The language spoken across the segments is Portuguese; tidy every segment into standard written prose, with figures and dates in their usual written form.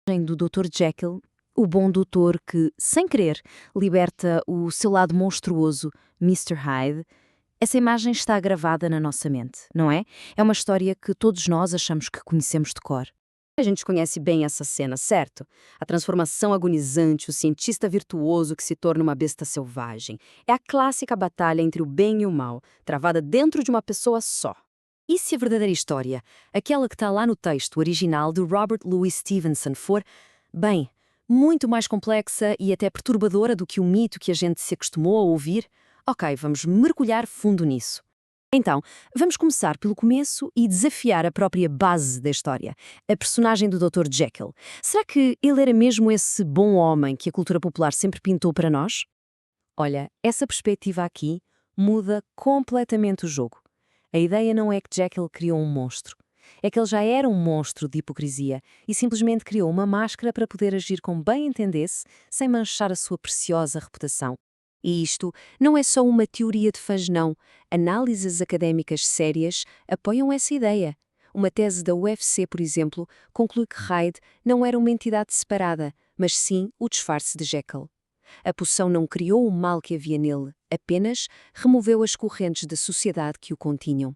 Do Dr. Jekyll, o bom doutor que, sem querer, liberta o seu lado monstruoso, Mr. Hyde. Essa imagem está gravada na nossa mente, não é? É uma história que todos nós achamos que conhecemos de cor. A gente conhece bem essa cena, certo? A transformação agonizante, o cientista virtuoso que se torna uma besta selvagem. É a clássica batalha entre o bem e o mal, travada dentro de uma pessoa só. E se a verdadeira história, aquela que está lá no texto original de Robert Louis Stevenson, for, bem, muito mais complexa e até perturbadora do que o mito que a gente se acostumou a ouvir? Ok, vamos mergulhar fundo nisso. Então, vamos começar pelo começo e desafiar a própria base da história, a personagem do Dr. Jekyll. Será que ele era mesmo esse bom homem que a cultura popular sempre pintou para nós? Olha, essa perspectiva aqui muda completamente o jogo. A ideia não é que Jekyll criou um monstro. É que ele já era um monstro de hipocrisia e simplesmente criou uma máscara para poder agir como bem entendesse, sem manchar a sua preciosa reputação. E isto não é só uma teoria de fãs, não. Análises académicas sérias apoiam essa ideia. Uma tese da UFC, por exemplo, conclui que Hyde não era uma entidade separada, mas sim o disfarce de Jekyll. A poção não criou o mal que havia nele, apenas removeu as correntes da sociedade que o continham.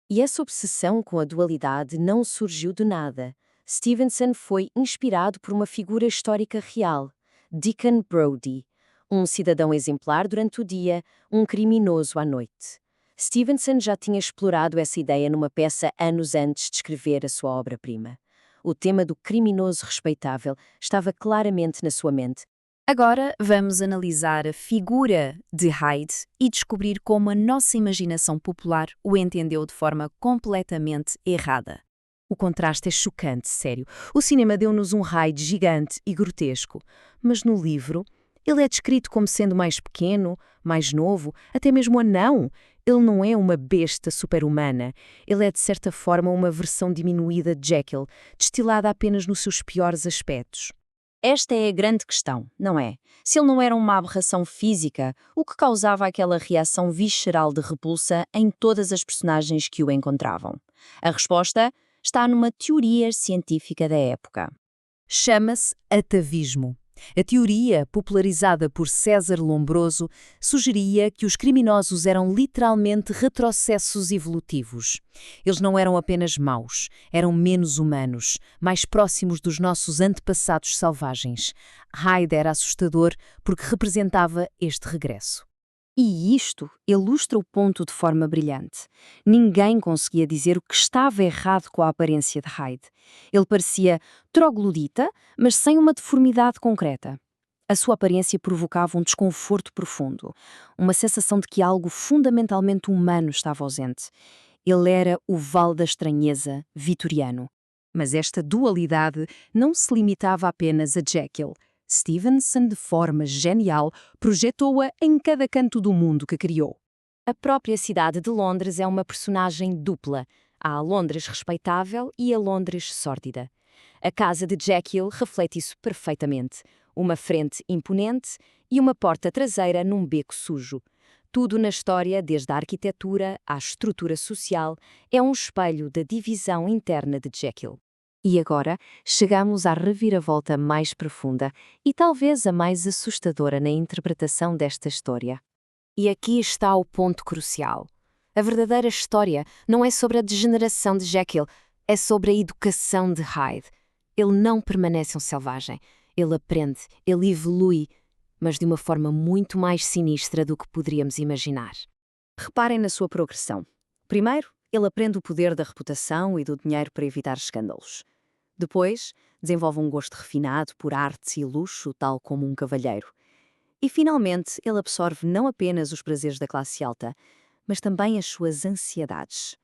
E essa obsessão com a dualidade não surgiu do nada. Stevenson foi inspirado por uma figura histórica real, Deacon Brodie, um cidadão exemplar durante o dia, um criminoso à noite. Stevenson já tinha explorado essa ideia numa peça anos antes de escrever a sua obra-prima. O tema do criminoso respeitável estava claramente na sua mente. Agora vamos analisar a figura de Hyde e descobrir como a nossa imaginação popular o entendeu de forma completamente errada. O contraste é chocante, sério. O cinema deu-nos um Hyde gigante e grotesco, mas no livro ele é descrito como sendo mais pequeno, mais novo, até mesmo anão. Ele não é uma besta super-humana. Ele é, de certa forma, uma versão diminuída de Jekyll, destilada apenas nos seus piores aspectos. Esta é a grande questão, não é? Se ele não era uma aberração física, o que causava aquela reação visceral de repulsa em todas as personagens que o encontravam? A resposta está numa teoria científica da época. Chama-se atavismo. A teoria, popularizada por César Lombroso, sugeria que os criminosos eram literalmente retrocessos evolutivos. Eles não eram apenas maus, eram menos humanos, mais próximos dos nossos antepassados selvagens. Hyde era assustador porque representava este regresso. E isto ilustra o ponto de forma brilhante. Ninguém conseguia dizer o que estava errado com a aparência de Hyde. Ele parecia troglodita, mas sem uma deformidade concreta. A sua aparência provocava um desconforto profundo, uma sensação de que algo fundamentalmente humano estava ausente. Ele era o vale da estranheza vitoriano. Mas esta dualidade não se limitava apenas a Jekyll. Stevenson, de forma genial, projetou-a em cada canto do mundo que criou. A própria cidade de Londres é uma personagem dupla. Há a Londres respeitável e a Londres sórdida. A casa de Jekyll reflete isso perfeitamente. Uma frente imponente e uma porta traseira num beco sujo. Tudo na história, desde a arquitetura à estrutura social, é um espelho da divisão interna de Jekyll. E agora chegamos à reviravolta mais profunda e talvez a mais assustadora na interpretação desta história. E aqui está o ponto crucial. A verdadeira história não é sobre a degeneração de Jekyll, é sobre a educação de Hyde. Ele não permanece um selvagem. Ele aprende, ele evolui, mas de uma forma muito mais sinistra do que poderíamos imaginar. Reparem na sua progressão. Primeiro, ele aprende o poder da reputação e do dinheiro para evitar escândalos. Depois, desenvolve um gosto refinado por arte e luxo, tal como um cavalheiro. E, finalmente, ele absorve não apenas os prazeres da classe alta, mas também as suas ansiedades.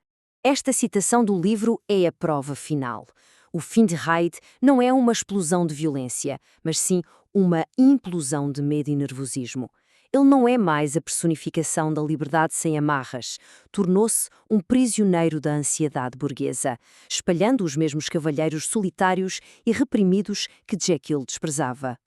Esta citação do livro é a prova final. O fim de Hyde não é uma explosão de violência, mas sim uma implosão de medo e nervosismo. Ele não é mais a personificação da liberdade sem amarras. Tornou-se um prisioneiro da ansiedade burguesa, espalhando os mesmos cavalheiros solitários e reprimidos que Jekyll desprezava.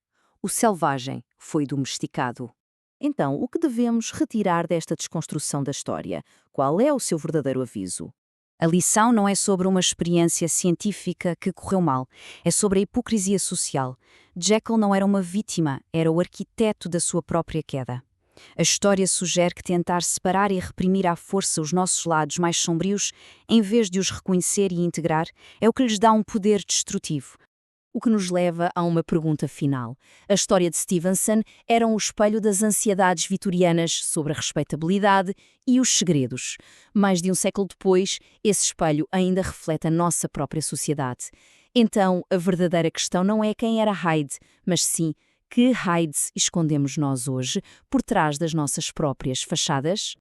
O selvagem foi domesticado. Então, o que devemos retirar desta desconstrução da história? Qual é o seu verdadeiro aviso? A lição não é sobre uma experiência científica que correu mal, é sobre a hipocrisia social. Jekyll não era uma vítima, era o arquiteto da sua própria queda. A história sugere que tentar separar e reprimir à força os nossos lados mais sombrios, em vez de os reconhecer e integrar, é o que lhes dá um poder destrutivo. O que nos leva a uma pergunta final. A história de Stevenson era um espelho das ansiedades vitorianas sobre a respeitabilidade e os segredos. Mais de um século depois, esse espelho ainda reflete a nossa própria sociedade. Então, a verdadeira questão não é quem era Hyde, mas sim que Hydes escondemos nós hoje por trás das nossas próprias fachadas?